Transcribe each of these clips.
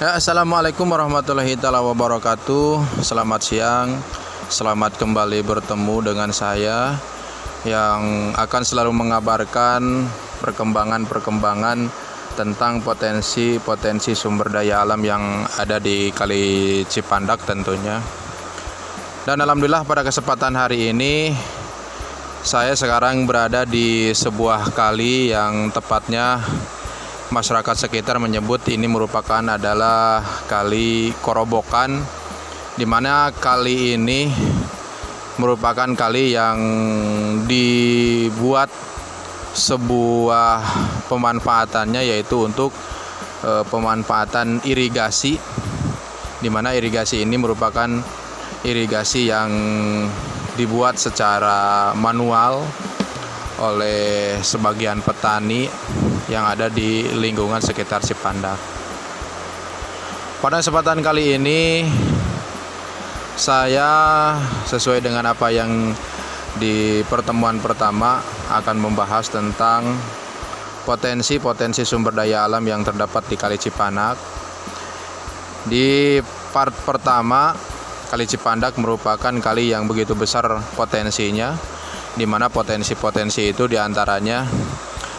Ya, Assalamualaikum warahmatullahi wabarakatuh. Selamat siang. Selamat kembali bertemu dengan saya yang akan selalu mengabarkan perkembangan-perkembangan tentang potensi-potensi sumber daya alam yang ada di Kali Cipandak tentunya. Dan alhamdulillah pada kesempatan hari ini saya sekarang berada di sebuah kali yang tepatnya masyarakat sekitar menyebut ini merupakan adalah Kali Korobokan, di mana kali ini merupakan kali yang dibuat sebuah pemanfaatannya, yaitu untuk pemanfaatan irigasi, di mana irigasi ini merupakan irigasi yang dibuat secara manual oleh sebagian petani yang ada di lingkungan sekitar Cipandak. Pada kesempatan kali ini saya sesuai dengan apa yang di pertemuan pertama akan membahas tentang potensi-potensi sumber daya alam yang terdapat di Kali Cipandak. Di part pertama, Kali Cipandak merupakan kali yang begitu besar potensinya, di mana potensi-potensi itu diantaranya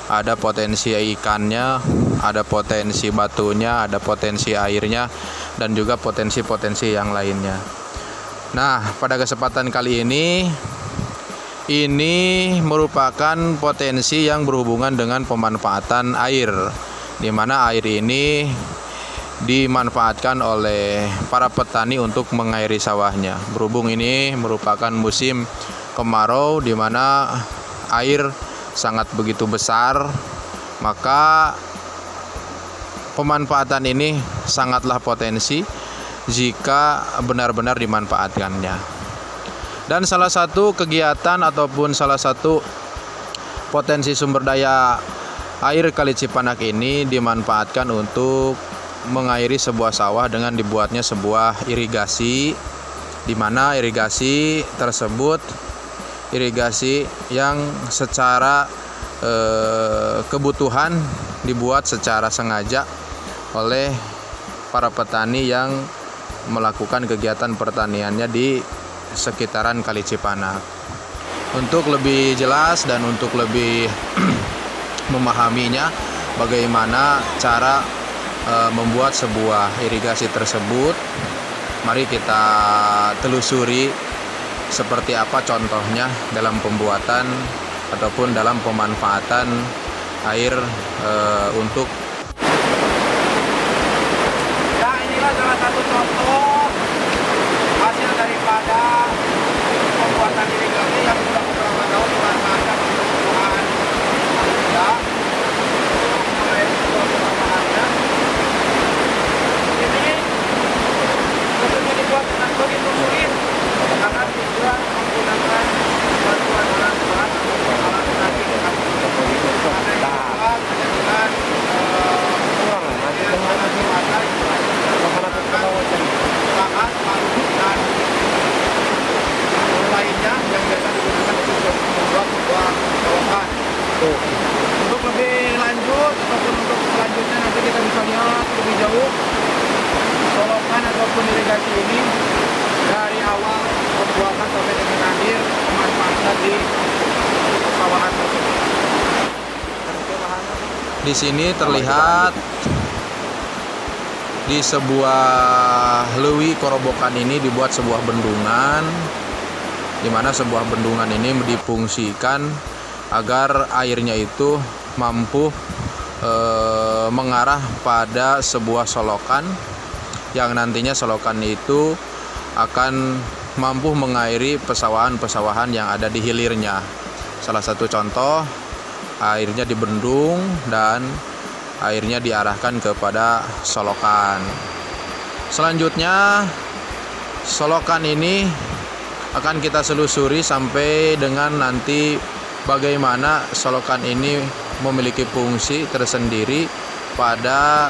ada potensi ikannya, ada potensi batunya, ada potensi airnya, dan juga potensi-potensi yang lainnya. Nah, pada kesempatan kali ini merupakan potensi yang berhubungan dengan pemanfaatan air, di mana air ini dimanfaatkan oleh para petani untuk mengairi sawahnya. Berhubung ini merupakan musim kemarau, di mana air sangat begitu besar, maka pemanfaatan ini sangatlah potensi jika benar-benar dimanfaatkannya. Dan salah satu kegiatan ataupun salah satu potensi sumber daya air Kali Cipandak ini dimanfaatkan untuk mengairi sebuah sawah dengan dibuatnya sebuah irigasi, di mana irigasi tersebut irigasi yang secara kebutuhan dibuat secara sengaja oleh para petani yang melakukan kegiatan pertaniannya di sekitaran Kali Cipandak. Untuk lebih jelas dan untuk lebih memahaminya bagaimana cara membuat sebuah irigasi tersebut, mari kita telusuri seperti apa contohnya dalam pembuatan ataupun dalam pemanfaatan air untuk. Ya, inilah salah satu contoh hasil daripada pembuatan irigasi yang sudah beberapa tahun dimanfaatkan untuk kebutuhan ya, untuk mengairi sebuah perumahannya. Ini tentunya dibuat dengan begitu sulit karena tidak menggunakan bantuan alat berat atau alat tadi karena itu dibuat hanya dengan bahan palu dan lainnya yang biasa digunakan untuk membuat sebuah solokan. Untuk lebih lanjut ataupun untuk selanjutnya nanti kita bisa lihat lebih jauh solokan ataupun irigasi ini dari awal pembuatan sampai dengan akhir pemanfaatan di pesawahan tersebut. Di sini terlihat di sebuah Lewi Korobokan ini dibuat sebuah bendungan, di mana sebuah bendungan ini difungsikan agar airnya itu mampu mengarah pada sebuah solokan, yang nantinya solokan itu akan mampu mengairi pesawahan-pesawahan yang ada di hilirnya. Salah satu contoh, airnya dibendung dan airnya diarahkan kepada solokan. Selanjutnya, solokan ini akan kita selusuri sampai dengan nanti bagaimana solokan ini memiliki fungsi tersendiri pada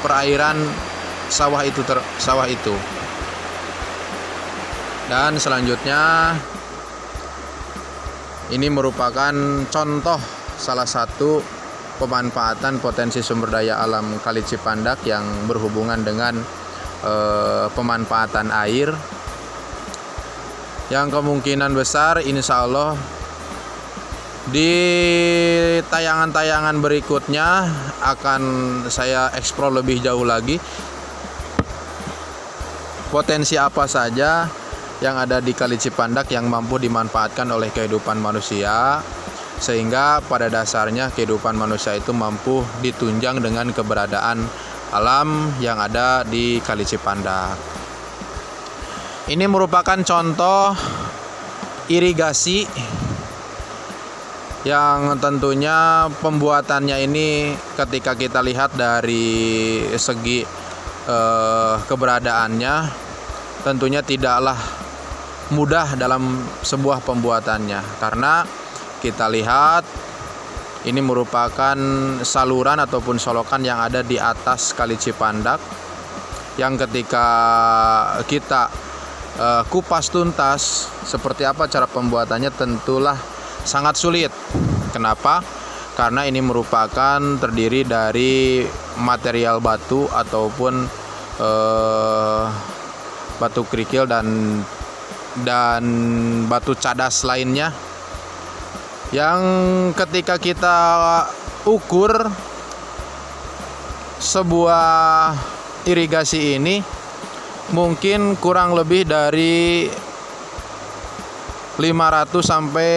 perairan sawah itu. Dan selanjutnya, ini merupakan contoh salah satu pemanfaatan potensi sumber daya alam Kali Cipandak yang berhubungan dengan pemanfaatan air, yang kemungkinan besar insya Allah di tayangan-tayangan berikutnya akan saya eksplor lebih jauh lagi potensi apa saja yang ada di Kali Cipandak yang mampu dimanfaatkan oleh kehidupan manusia, sehingga pada dasarnya kehidupan manusia itu mampu ditunjang dengan keberadaan alam yang ada di Kali Cipandak. Ini merupakan contoh irigasi yang tentunya pembuatannya ini ketika kita lihat dari segi keberadaannya tentunya tidaklah mudah dalam sebuah pembuatannya, karena kita lihat ini merupakan saluran ataupun solokan yang ada di atas Kali Cipandak, yang ketika kita kupas tuntas seperti apa cara pembuatannya tentulah sangat sulit. Kenapa? Karena ini merupakan terdiri dari material batu ataupun batu kerikil dan batu cadas lainnya, yang ketika kita ukur sebuah irigasi ini mungkin kurang lebih dari 500 sampai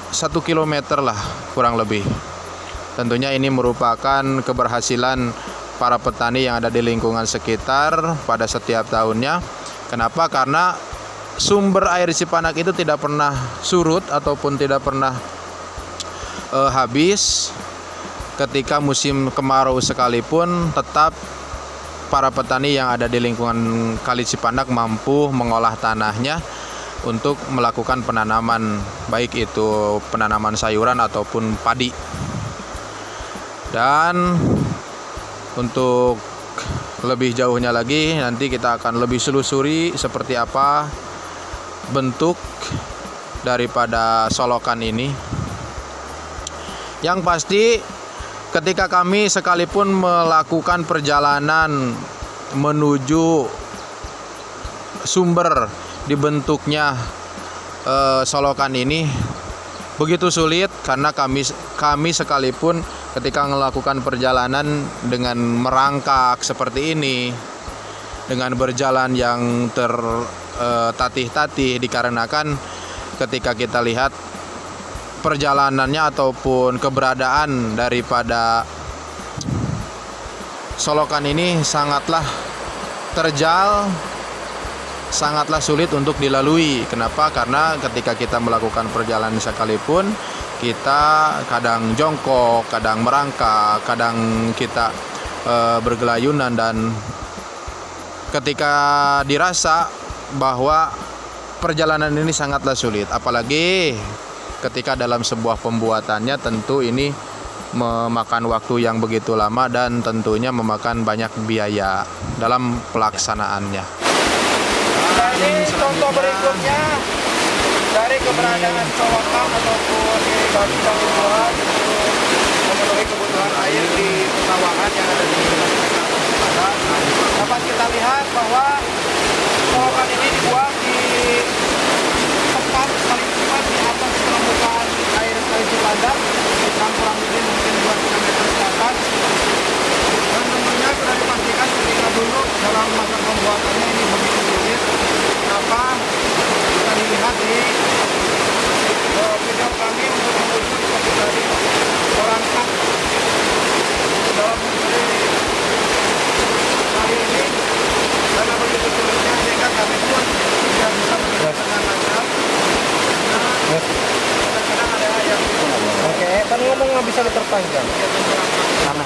1 km lah kurang lebih. Tentunya ini merupakan keberhasilan para petani yang ada di lingkungan sekitar pada setiap tahunnya. Kenapa? Karena sumber air Cipandak itu tidak pernah surut ataupun tidak pernah habis. Ketika musim kemarau sekalipun, tetap para petani yang ada di lingkungan Kali Cipandak mampu mengolah tanahnya untuk melakukan penanaman, baik itu penanaman sayuran ataupun padi. Dan untuk lebih jauhnya lagi nanti kita akan lebih selusuri seperti apa bentuk daripada solokan ini. Yang pasti ketika kami sekalipun melakukan perjalanan menuju sumber dibentuknya solokan ini begitu sulit, karena kami sekalipun ketika melakukan perjalanan dengan merangkak seperti ini, dengan berjalan yang tertatih-tatih, dikarenakan ketika kita lihat perjalanannya ataupun keberadaan daripada solokan ini sangatlah terjal, sangatlah sulit untuk dilalui. Kenapa? Karena ketika kita melakukan perjalanan sekalipun, kita kadang jongkok, kadang merangkak, kadang kita bergelayunan, dan ketika dirasa bahwa perjalanan ini sangatlah sulit, apalagi ketika dalam sebuah pembuatannya tentu ini memakan waktu yang begitu lama dan tentunya memakan banyak biaya dalam pelaksanaannya. Ini contoh berikutnya dari keberadaan solokan ataupun irigasi yang dibuat untuk memenuhi kebutuhan air di persawahan yang ada di masyarakat Cipandak. Dapat kita lihat bahwa solokan ini dibuat di tempat paling tepat di atas permukaan air Kali Cipandak, yang kurang lebih mungkin 2 km ke atas. Dan tentunya sudah dipastikan ketika dulu dalam masa pembuatannya ini begitu sulit. Kenapa? Bisa dilihat di video kami untuk menuju seperti tadi merangkak dalam negeri kali ini, karena begitu sulitnya sehingga kami pun tidak bisa bergerak dengan lancar. Nah, kadang-kadang ada yang oke, kan ngomong nggak bisa diperpanjang. Karena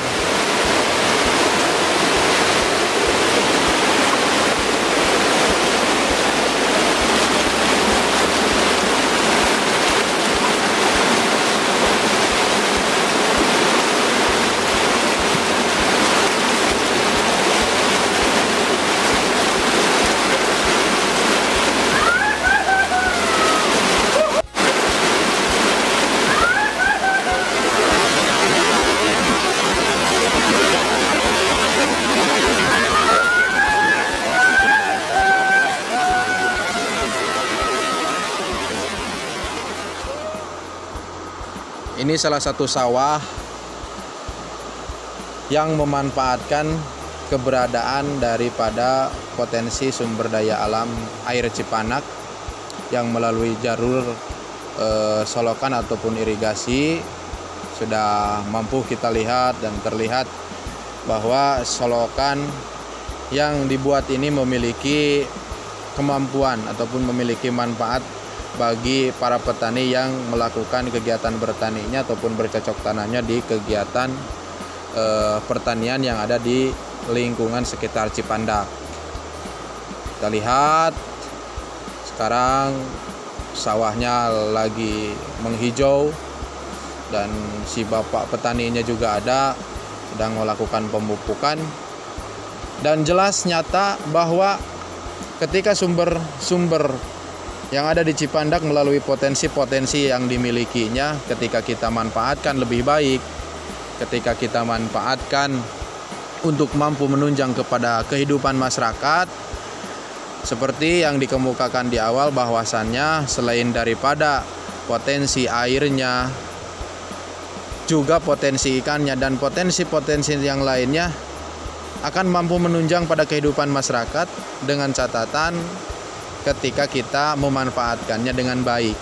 Ini salah satu sawah yang memanfaatkan keberadaan daripada potensi sumber daya alam air Cipanak yang melalui jalur solokan ataupun irigasi sudah mampu kita lihat dan terlihat bahwa solokan yang dibuat ini memiliki kemampuan ataupun memiliki manfaat bagi para petani yang melakukan kegiatan bertaninya ataupun bercocok tanamnya di kegiatan pertanian yang ada di lingkungan sekitar Cipandak. Kita lihat sekarang sawahnya lagi menghijau dan si bapak petaninya juga ada sedang melakukan pemupukan, dan jelas nyata bahwa ketika sumber-sumber yang ada di Cipandak melalui potensi-potensi yang dimilikinya, ketika kita manfaatkan lebih baik, ketika kita manfaatkan untuk mampu menunjang kepada kehidupan masyarakat, seperti yang dikemukakan di awal bahwasannya selain daripada potensi airnya, juga potensi ikannya dan potensi-potensi yang lainnya akan mampu menunjang pada kehidupan masyarakat dengan catatan ketika kita memanfaatkannya dengan baik.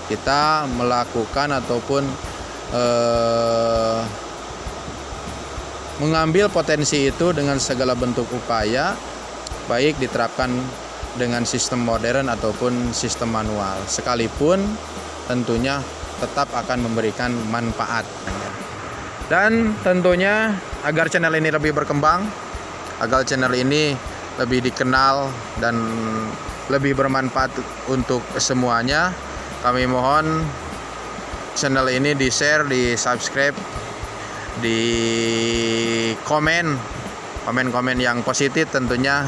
Kita melakukan ataupun mengambil potensi itu dengan segala bentuk upaya, baik diterapkan dengan sistem modern ataupun sistem manual, sekalipun tentunya tetap akan memberikan manfaat. Dan tentunya agar channel ini lebih berkembang, agar channel ini lebih dikenal dan lebih bermanfaat untuk semuanya, kami mohon channel ini di-share, di-subscribe, di komen yang positif tentunya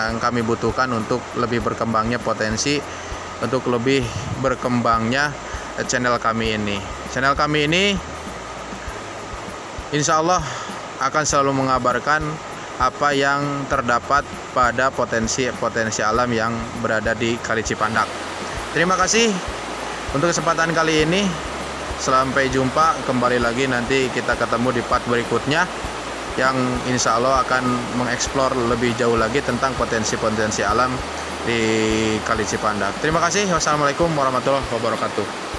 yang kami butuhkan untuk lebih berkembangnya potensi, untuk lebih berkembangnya channel kami ini. Channel kami ini insya Allah akan selalu mengabarkan apa yang terdapat pada potensi alam yang berada di Kali Cipandak. Terima kasih untuk kesempatan kali ini. Sampai jumpa kembali lagi, nanti kita ketemu di part berikutnya yang insya Allah akan mengeksplor lebih jauh lagi tentang potensi alam di Kali Cipandak. Terima kasih. Wassalamualaikum warahmatullahi wabarakatuh.